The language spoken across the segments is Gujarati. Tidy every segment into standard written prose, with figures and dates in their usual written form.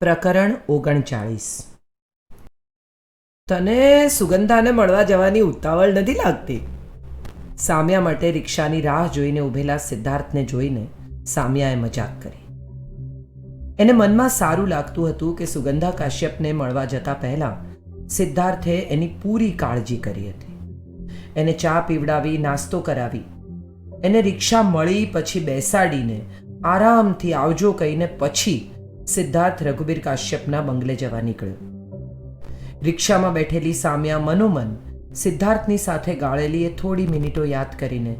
પ્રકરણ 39. તને સુગંધાને મળવા જવાની ઉતાવળ નથી લાગતી? સામ્યા માટે રિક્ષાની રાહ જોઈને ઊભેલા સિદ્ધાર્થને જોઈને સામ્યાએ મજાક કરી. એને મનમાં સારું લાગતું હતું કે સુગંધા કાશ્યપને મળવા જતા પહેલા સિદ્ધાર્થે એની પૂરી કાળજી કરી હતી. એને ચા પીવડાવી, નાસ્તો કરાવી, એને રિક્ષા મળી પછી બેસાડીને આરામથી આવજો કહીને પછી સિદ્ધાર્થ રઘુબીર કાશ્યપના બંગલે જવા નીકળ્યો. રિક્ષામાં બેઠેલી સામ્યા મનોમન સિદ્ધાર્થની સાથે ગાળેલી એ થોડી મિનિટો યાદ કરીને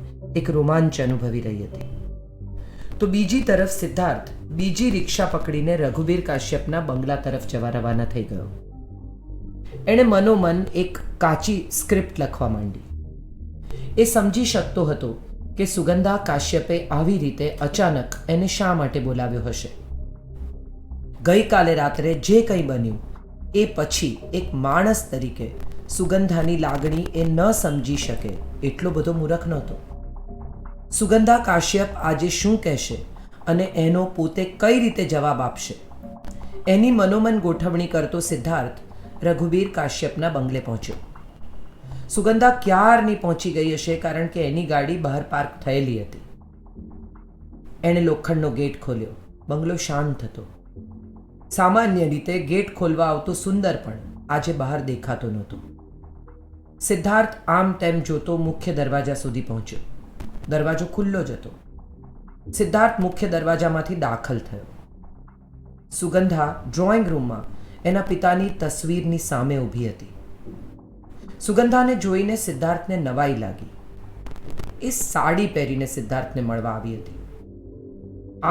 એક રોમાંચ અનુભવી રહી હતી. તો બીજી તરફ સિદ્ધાર્થ બીજી રિક્ષા પકડીને રઘુબીર કાશ્યપના બંગલા તરફ જવા રવાના થઈ ગયો. એણે મનોમન એક કાચી સ્ક્રિપ્ટ લખવા માંડી. એ સમજી શકતો હતો કે સુગંધા કાશ્યપે આવી રીતે અચાનક એને શા માટે બોલાવ્યો હશે. ગઈકાલે રાત્રે જે કંઈ બન્યું એ પછી એક માણસ તરીકે સુગંધાની લાગણી એ ન સમજી શકે એટલો બધો મૂર્ખ નહોતો. સુગંધા કાશ્યપ આજે શું કહેશે અને એનો પોતે કઈ રીતે જવાબ આપશે એની મનોમન ગોઠવણી કરતો સિદ્ધાર્થ રઘુબીર કાશ્યપના બંગલે પહોંચ્યો. સુગંધા ક્યારની પહોંચી ગઈ હશે કારણ કે એની ગાડી બહાર પાર્ક થયેલી હતી. એણે લોખંડનો ગેટ ખોલ્યો. બંગલો શાંત હતો. સામાન્ય રીતે ગેટ ખોલવા આવતો સુંદર પણ આજે બહાર દેખાતો નહોતો. સિદ્ધાર્થ આમ તેમ જોતો મુખ્ય દરવાજા સુધી પહોંચ્યો. દરવાજો ખુલ્લો જ હતો. સિદ્ધાર્થ મુખ્ય દરવાજામાંથી દાખલ થયો. સુગંધા ડ્રોઈંગ રૂમમાં એના પિતાની તસવીરની સામે ઊભી હતી. સુગંધાને જોઈને સિદ્ધાર્થને નવાઈ લાગી. એ સાડી પહેરીને સિદ્ધાર્થને મળવા આવી હતી.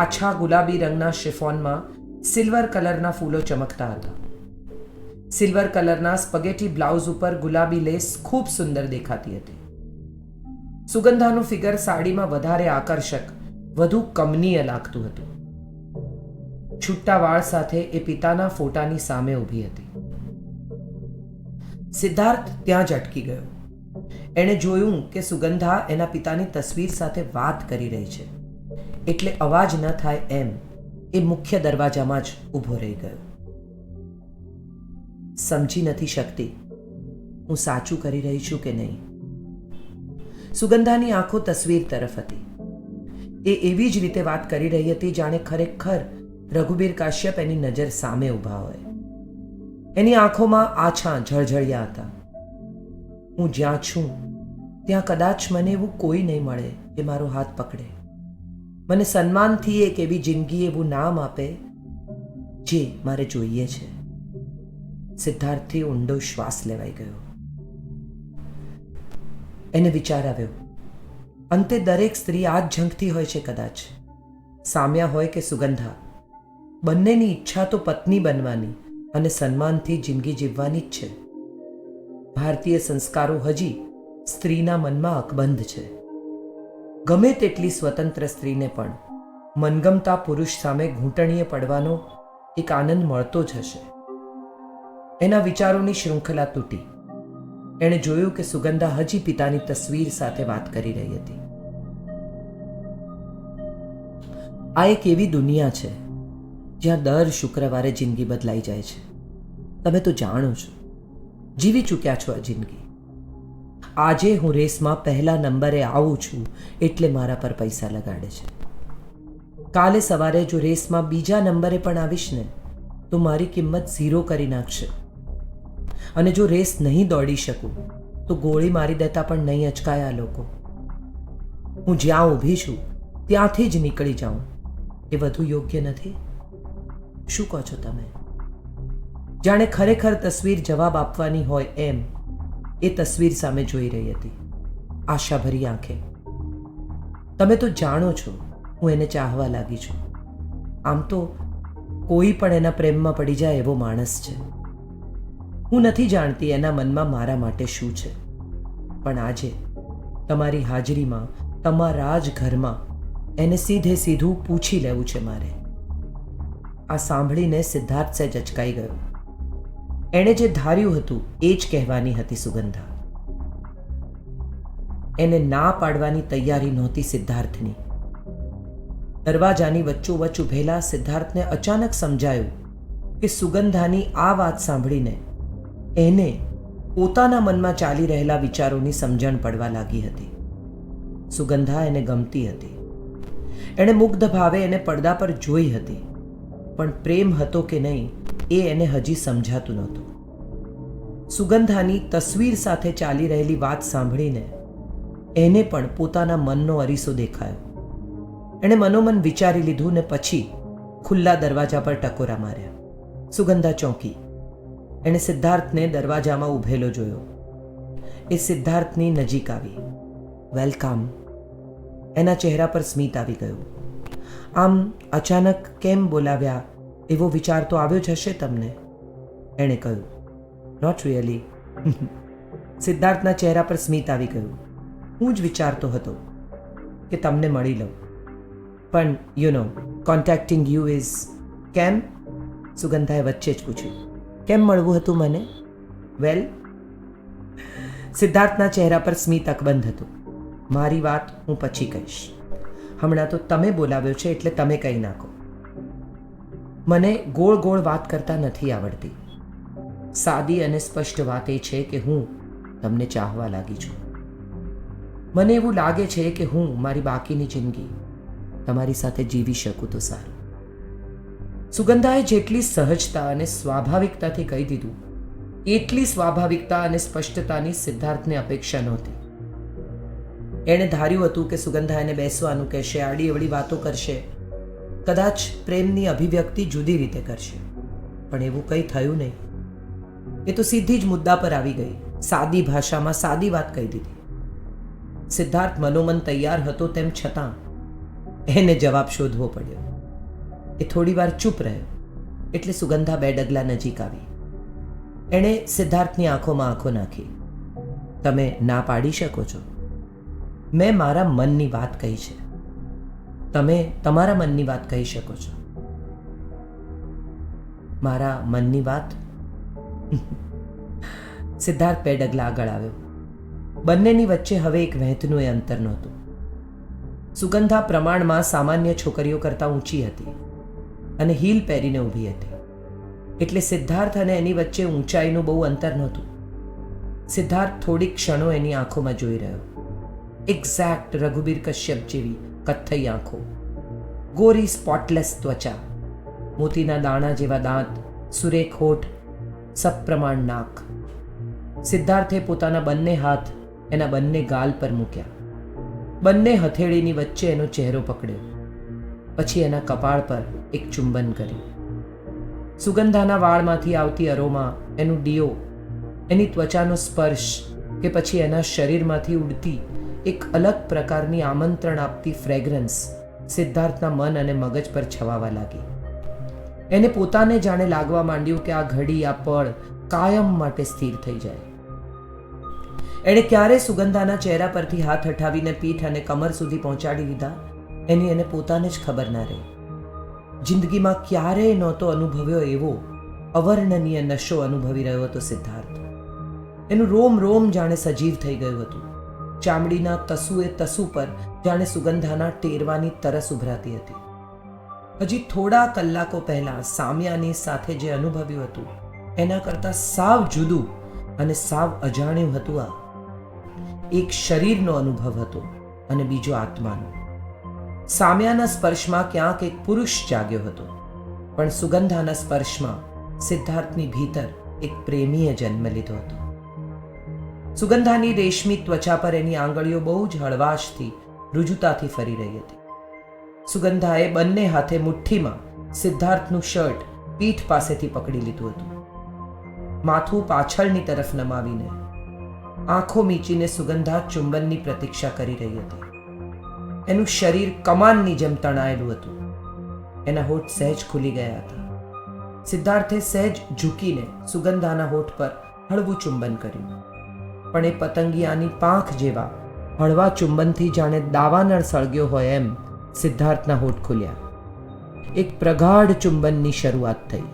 આછા ગુલાબી રંગના શિફોનમાં સિલ્વર કલરના ફૂલો ચમકતા હતા. સિલ્વર કલરના સ્પગેટી બ્લાઉઝ ઉપર ગુલાબી લેસ ખૂબ સુંદર દેખાતી હતી. સુગંધાનું ફિગર સાડીમાં વધારે આકર્ષક, વધુ કમનીય લાગતું હતું. છૂટા વાળ સાથે એ પિતાના ફોટાની સામે ઊભી હતી. સિદ્ધાર્થ ત્યાં જ અટકી ગયો. એણે જોયું કે સુગંધા એના પિતાની તસવીર સાથે વાત કરી રહી છે, એટલે અવાજ ન થાય એમ એ મુખ્ય દરવાજામાં જ ઊભો રહી ગયો. સમજી નથી શકતી હું સાચું કરી રહી છું કે નહીં. સુગંધાની આંખો તસવીર તરફ હતી. એ એવી જ રીતે વાત કરી રહી હતી જાણે ખરેખર રઘુબીર કાશ્યપ એની નજર સામે ઊભા હોય. એની આંખોમાં આછા ઝળઝળિયા હતા. હું જ્યાં છું ત્યાં કદાચ મને એવું કોઈ નહીં મળે જે મારો હાથ પકડે, મને સન્માનથી એક એવી જિંદગી, એવું નામ આપે જે મારે જોઈએ છે. સિદ્ધાર્થથી ઊંડો શ્વાસ લેવાઈ ગયો. એને વિચાર આવ્યો, અંતે દરેક સ્ત્રી આ જ ઝંખતી હોય છે. કદાચ સામ્યા હોય કે સુગંધા, બંનેની ઈચ્છા તો પત્ની બનવાની અને સન્માનથી જિંદગી જીવવાની જ છે. ભારતીય સંસ્કારો હજી સ્ત્રીના મનમાં અકબંધ છે. ગમે તેટલી સ્વતંત્ર સ્ત્રીને પણ મનગમતા પુરુષ સામે ઘૂંટણીએ પડવાનો એક આનંદ મળતો જ હશે. એના વિચારોની શૃંખલા તૂટી. એણે જોયું કે સુગંધા હજી પિતાની તસવીર સાથે વાત કરી રહી હતી. આ એક એવી દુનિયા છે જ્યાં દર શુક્રવારે જિંદગી બદલાઈ જાય છે. તમે તો જાણો છો, જીવી ચૂક્યા છો આ જિંદગી. આજે હું રેસમાં પહેલા નંબરે આવું છું એટલે મારા પર પૈસા લગાડે છે. કાલે સવારે જો રેસમાં બીજા નંબરે પણ આવીશ ને તો મારી કિંમત 0 કરી નાખશે. અને જો રેસ નહીં દોડી શકું તો ગોળી મારી દેતા પણ નહીં અચકાય આ લોકો. હું જ્યાં ઊભી છું ત્યાંથી જ નીકળી જાઉં એ વધુ યોગ્ય નથી? શું કહો છો તમે? જાણે ખરેખર તસવીર જવાબ આપવાની હોય એમ એ તસવીર સામે જોઈ રહી હતી, આશાભરી આંખે. તમે તો જાણો છો હું એને ચાહવા લાગી છું. આમ તો કોઈ પણ એના પ્રેમમાં પડી જાય એવો માણસ છે. હું નથી જાણતી એના મનમાં મારા માટે શું છે, પણ આજે તમારી હાજરીમાં તમારા જ ઘરમાં એને સીધે સીધું પૂછી લેવું છે મારે. આ સાંભળીને સિદ્ધાર્થ સહેજ અચકાઈ ગયો. એણે જે ધાર્યું હતું એ જ કહેવાની હતી સુગંધા. એને ના પાડવાની તૈયારી નહોતી સિદ્ધાર્થની. દરવાજાની વચ્ચોવચ્ચ ઊભેલા સિદ્ધાર્થને અચાનક સમજાયું કે સુગંધાની આ વાત સાંભળીને એને પોતાના મનમાં ચાલી રહેલા વિચારોની સમજણ પડવા લાગી હતી. સુગંધા એને ગમતી હતી. એણે મુગ્ધ ભાવે એને પડદા પર જોઈ હતી, પણ પ્રેમ હતો કે નહીં એ એને હજી સમજાતું નહોતું. સુગંધાની તસવીર સાથે ચાલી રહેલી વાત સાંભળીને એને પણ પોતાના મનનો અરીસો દેખાયો. એણે મનોમન વિચારી લીધું ને પછી ખુલ્લા દરવાજા પર ટકોરા માર્યા. સુગંધા ચોંકી. એણે સિદ્ધાર્થને દરવાજામાં ઊભેલો જોયો. એ સિદ્ધાર્થની નજીક આવી. વેલકમ. એના ચહેરા પર સ્મિત આવી ગયું. આમ અચાનક કેમ બોલાવ્યા એવો વિચાર તો આવ્યો જ હશે તમને, એણે કહ્યું. Not really. સિદ્ધાર્થના ચહેરા પર સ્મિત આવી ગયું. હું જ વિચારતો હતો કે તમને મળી લઉં, પણ યુ નો કોન્ટેક્ટિંગ યુ ઇઝ. કેમ? સુગંધાએ વચ્ચે જ પૂછ્યું. કેમ મળવું હતું મને? વેલ, સિદ્ધાર્થના ચહેરા પર સ્મિત અકબંધ હતું. મારી વાત હું પછી કહીશ. હમણાં તો તમે બોલાવ્યો છે એટલે તમે કહી નાખો. મને ગોળ ગોળ વાત કરતા નથી આવડતી. સાદી અને સ્પષ્ટ વાત એ છે કે હું તમને ચાહવા લાગી છું. મને એવું લાગે છે કે હું મારી બાકીની જિંદગી તમારી સાથે જીવી શકું તો સારું. સુગંધાએ જેટલી સહજતા અને સ્વાભાવિકતાથી કહી દીધું એટલી સ્વાભાવિકતા અને સ્પષ્ટતાની સિદ્ધાર્થને અપેક્ષા નહોતી. એણે ધાર્યું હતું કે સુગંધા એને બેસવાનું કહેશે, આડી અવળી વાતો કરશે, કદાચ પ્રેમની અભિવ્યક્તિ જુદી રીતે કરશે, પણ એવું કંઈ થયું નહીં. એ તો સીધી જ મુદ્દા પર આવી ગઈ. સાદી ભાષામાં સાદી વાત કહી દીધી. સિદ્ધાર્થ મનોમન તૈયાર હતો તેમ છતાં એને જવાબ શોધવો પડ્યો. એ થોડી વાર ચૂપ રહ્યો એટલે સુગંધા 2 ડગલા નજીક આવી. એણે સિદ્ધાર્થની આંખોમાં આંખો નાખી. તમે ના પાડી શકો છો. મેં મારા મનની વાત કહી છે. તમે તમારા મનની વાત કહી શકો છો. મારા મનની વાત? સિદ્ધાર્થ 2 ડગલા આગળ આવ્યો. બંનેની વચ્ચે હવે એક વહેંતનું એ અંતર નહોતું. સુગંધા પ્રમાણમાં સામાન્ય છોકરીઓ કરતાં ઊંચી હતી અને હીલ પહેરીને ઊભી હતી, એટલે સિદ્ધાર્થ અને એની વચ્ચે ઊંચાઈનું બહુ અંતર નહોતું. સિદ્ધાર્થ થોડીક ક્ષણો એની આંખોમાં જોઈ રહ્યો. એક્ઝેક્ટ રઘુબીર કશ્યપ જેવી કથ્થઈ આંખો, ગોરી સ્પોટલેસ ત્વચા, મોતીના દાણા જેવા દાંત, સુરેખ હોઠ, સપ્રમાણ નાક. સિદ્ધાર્થે પોતાના બંને હાથ એના બંને ગાલ પર મૂક્યા. બંને હથેળીની વચ્ચે એનો ચહેરો પકડ્યો. પછી એના કપાળ પર એક ચુંબન કર્યું. સુગંધાના વાળમાંથી આવતી અરોમા, એનું ડીઓ, એની ત્વચાનો સ્પર્શ કે પછી એના શરીરમાંથી ઉડતી એક અલગ પ્રકારની આમંત્રણ આપતી ફ્રેગ્રન્સ સિદ્ધાર્થના મન અને મગજ પર છવાવા લાગી. એને પોતાને જાણે લાગવા માંડ્યું કે આ ઘડી, આ પળ કાયમ માટે સ્થિર થઈ જાય. એણે ક્યારે સુગંધાના ચહેરા પરથી હાથ હટાવીને પીઠ અને કમર સુધી પહોંચાડી દીધા એની એને પોતાને જ ખબર ના રહી. જિંદગીમાં ક્યારેય નહોતો અનુભવ્યો એવો અવર્ણનીય નશો અનુભવી રહ્યો હતો સિદ્ધાર્થ. એનું રોમ રોમ જાણે સજીવ થઈ ગયું હતું. ચામડીના તસુએ તસુ પર જાણે સુગંધાના ટેરવાની તરસ ઉભરાતી હતી. હજી થોડા કલાકો પહેલા સામ્યાની સાથે જે અનુભવ્યું હતું એના કરતાં સાવ જુદું અને સાવ અજાણ્યું હતું. આ એક શરીરનો અનુભવ હતો અને બીજો આત્માનો. સામ્યાના સ્પર્શમાં ક્યાંક એક પુરુષ જાગ્યો હતો, પણ સુગંધાના સ્પર્શમાં સિદ્ધાર્થની ભીતર એક પ્રેમીએ જન્મ લીધો હતો. સુગંધાની રેશમી ત્વચા પર એની આંગળીઓ બહુ જ હળવાશથી, રુજુતાથી ફરી રહી હતી. સુગંધાએ બંને હાથે મુઠ્ઠીમાં સિદ્ધાર્થનું શર્ટ પીઠ પાસેથી પકડી લીધું હતું. માથું પાછળની તરફ નમાવીને, આંખો મીચીને સુગંધા ચુંબનની પ્રતીક્ષા કરી રહી હતી. એનું શરીર કમાનની જેમ તણાયેલું હતું. એના હોઠ સહેજ ખુલી ગયા હતા. સિદ્ધાર્થે સહેજ ઝૂકીને સુગંધાના હોઠ પર હળવું ચુંબન કર્યું, પણ એ પતંગિયાની પાંખ જેવા હળવા ચુંબનથી જાણે દાવાનળ સળગ્યો હોય એમ સિદ્ધાર્થના હોઠ ખુલ્યા. એક પ્રગાઢ ચુંબનની શરૂઆત થઈ.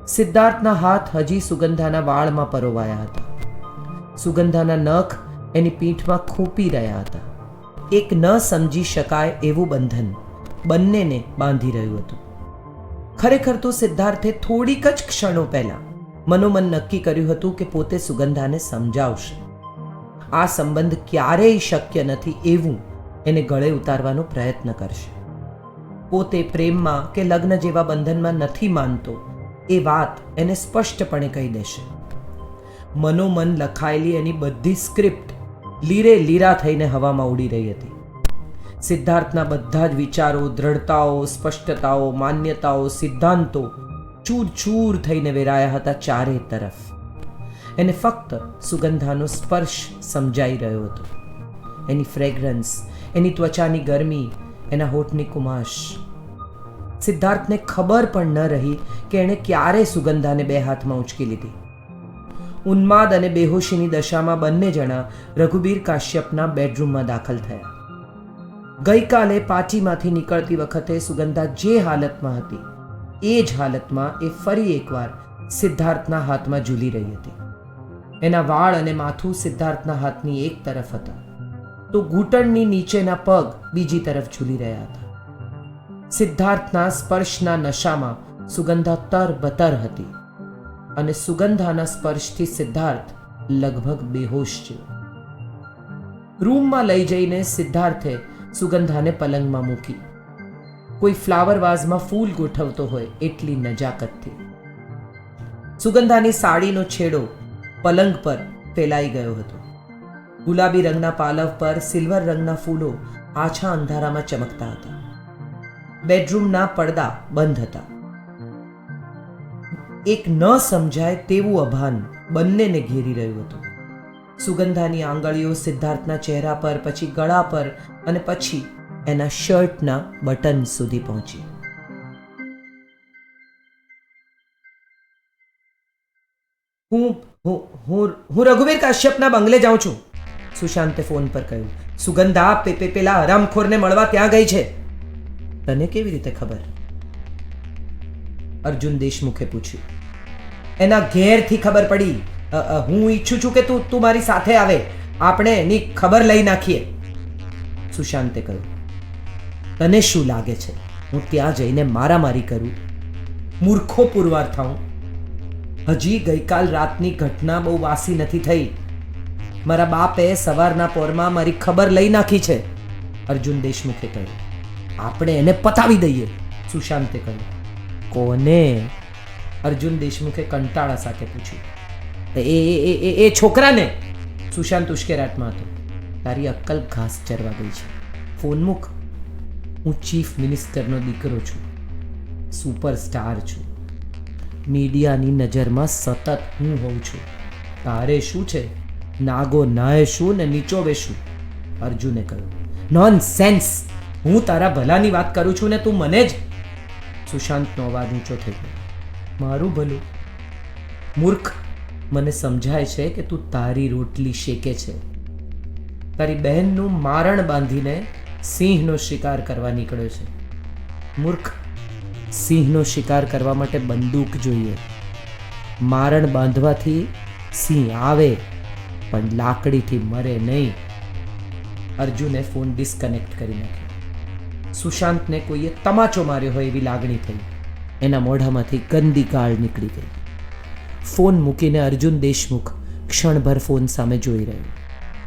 સિદ્ધાર્થના હાથ હજી સુગંધાના વાળમાં પરોવાયા હતા. સુગંધાના નખ એની પીઠમાં ખૂંપી રહ્યા હતા. એક ન સમજી શકાય એવું બંધન બંનેને બાંધી રહ્યું હતું. ખરેખર તો સિદ્ધાર્થે થોડીક જ ક્ષણો પહેલા મનોમન નક્કી કર્યું હતું કે પોતે સુગંધાને સમજાવશે. આ સંબંધ ક્યારેય શક્ય નથી એવું એને ગળે ઉતારવાનો પ્રયત્ન કરશે. પોતે પ્રેમમાં કે લગ્ન જેવા બંધનમાં નથી માનતો એ વાત એને સ્પષ્ટપણે કહી દેશે. મનોમન લખાયેલી એની બધી સ્ક્રિપ્ટ લીરે લીરા થઈને હવામાં ઉડી રહી હતી. સિદ્ધાર્થના બધા જ વિચારો, દ્રઢતાઓ, સ્પષ્ટતાઓ, માન્યતાઓ, સિદ્ધાંતો ચૂર ચૂર થઈને વેરાયા હતા ચારે તરફ. એને ફક્ત સુગંધાનો સ્પર્શ સમજાઈ રહ્યો હતો. એની ફ્રેગ્રન્સ, એની ત્વચાની ગરમી, એના હોઠની કુમાશ. સિદ્ધાર્થને ખબર પણ ન રહી કે એણે ક્યારે સુગંધાને બે હાથમાં ઉંચકી લીધી. ઉન્માદ અને બેહોશીની દશામાં બંને જણા રઘુબીર કાશ્યપના બેડરૂમમાં દાખલ થયા. ગઈકાલે પાર્ટીમાંથી નીકળતી વખતે સુગંધા જે હાલતમાં હતી એ જ હાલતમાં એ ફરી એકવાર સિદ્ધાર્થના હાથમાં ઝૂલી રહી હતી. એના વાળ અને માથું સિદ્ધાર્થના હાથની એક તરફ હતા તો ઘૂંટણની નીચેના પગ બીજી તરફ ઝૂલી રહ્યા હતા. સિદ્ધાર્થના સ્પર્શના નશામાં સુગંધા તરબતર હતી અને સુગંધાના સ્પર્શથી સિદ્ધાર્થ લગભગ બેહોશ જેવો. રૂમમાં લઈ જઈને સિદ્ધાર્થે સુગંધાને પલંગમાં મૂકી. કોઈ ફ્લાવર વાઝમાં ફૂલ ગોઠવતો હોય એટલી નજાકતથી. સુગંધાની સાડીનો છેડો પલંગ પર ફેલાઈ ગયો હતો. ગુલાબી રંગના પાલવ પર સિલ્વર રંગના ફૂલો આછા અંધારામાં ચમકતા હતા. બેડરૂમના પડદા બંધ હતા. એક ન સમજાય તેવું અભાન બંનેને ઘેરી રહ્યું હતું. સુગંધાની આંગળીઓ સિદ્ધાર્થના ચહેરા પર, પછી ગળા પર અને પછી એના શર્ટના બટન સુધી પહોંચી. હું રઘુવીર કાશ્યપના બંગલે જાઉં છું, સુશાંતે ફોન પર કહ્યું. સુગંધા પેલા હરામખોરને મળવા ત્યાં ગઈ છે. તને કેવી રીતે ખબર? અર્જુન દેશમુખે પૂછ્યું. એના ઘેરથી ખબર પડી. હું ઈચ્છું છું કે તું મારી સાથે આવે, આપણે એની ખબર લઈ નાખીએ, સુશાંતે કહ્યું. તને શું લાગે છે હું ત્યાં જઈને મારામારી કરું? મૂર્ખો પુરવાર થાઉં? હજી ગઈકાલ રાતની ઘટના બહુ વાસી નથી થઈ. મારા બાપે સવારના પોરમાં મારી ખબર લઈ નાખી છે, અર્જુન દેશમુખે કહ્યું. આપણે એને પતાવી દઈએ, સુશાંતે કહ્યું. કોને? અર્જુન દેશમુખે કંટાળા સાથે પૂછ્યું. એ છોકરાને, સુશાંત ઉશ્કેરાટમાં હતો. તારી અક્કલ ઘાસ ચરવા ગઈ છે. ફોન મૂક. હું ચીફ મિનિસ્ટરનો દીકરો છું, સુપરસ્ટાર છું. મીડિયાની નજરમાં સતત હું હોઉં છું. તારે શું છે? નાગો નાય શું ને નીચો બેશું, અર્જુને કહ્યું. નોનસેન્સ! હું તારા ભલાની વાત કરું છું ને તું મને જ. સુશાંતનો અવાજ ઊંચો થઈ ગયો. મારું ભલું? મૂર્ખ, મને સમજાય છે કે તું તારી રોટલી શેકે છે. તારી બહેનનું મારણ બાંધીને સિંહનો શિકાર કરવા નીકળ્યો છે. મૂર્ખ, સિંહનો શિકાર કરવા માટે બંદૂક જોઈએ. મારણ બાંધવાથી સિંહ આવે પણ લાકડીથી મરે નહીં. અર્જુને ફોન ડિસ્કનેક્ટ કરી નાખ્યો. સુશાંતને કોઈએ તમાચો માર્યો હોય એવી લાગણી થઈ. એના મોઢામાંથી ગંદી ગાળ નીકળી ગઈ. ફોન મૂકીને અર્જુન દેશમુખ ક્ષણભર ફોન સામે જોઈ રહ્યો.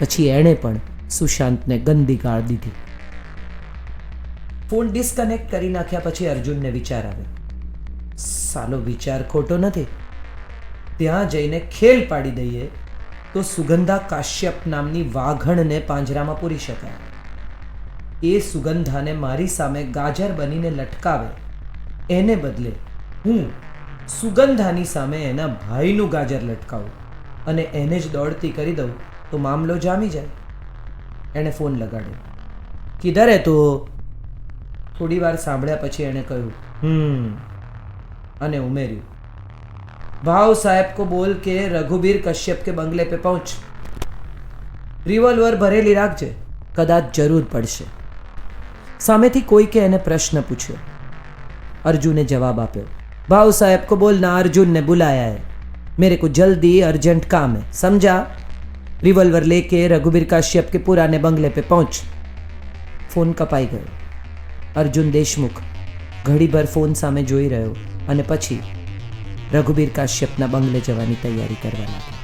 પછી એણે પણ સુશાંતને ગંદી ગાળ દીધી. ફોન ડિસ્કનેક્ટ કરી નાખ્યા પછી અર્જુનને વિચાર આવ્યો. સાલો વિચાર ખોટો નથી. ત્યાં જઈને ખેલ પાડી દઈએ તો સુગંધા કાશ્યપ નામની વાઘણને પાંજરામાં પૂરી શકાય. એ સુગંધાને મારી સામે ગાજર બનીને લટકાવે એને બદલે હું સુગંધાની સામે એના ભાઈનું ગાજર લટકાવું અને એને જ દોડતી કરી દઉં તો મામલો જામી જાય. એણે ફોન લગાડ્યો. કિધર હે તું? થોડી વાર સાંભળ્યા પછી એણે કહ્યું અને ઉમેર્યું, ભાવ સાહેબ को बोल के रघुबीर कश्यप के बंगले पे पहुंच. રિવોલ્વર ભરેલી રાખજે, કદાચ જરૂર પડશે. સામેથી કોઈકે એને પ્રશ્ન પૂછ્યો. अर्जुन ने जवाब आप्यो, भाव साहब को बोलना अर्जुन ने बुलाया है, मेरे को जल्दी अर्जेंट काम है, समझा? रिवॉल्वर लेके रघुबीर काश्यप के पुराने बंगले पे पहुंच. फोन कपाई गयो. अर्जुन देशमुख ઘડીભર ફોન સામે જોઈ રહ્યો અને પછી રઘુબીર કાશ્યપના બંગલે જવાની તૈયારી કરવા લાગ્યો.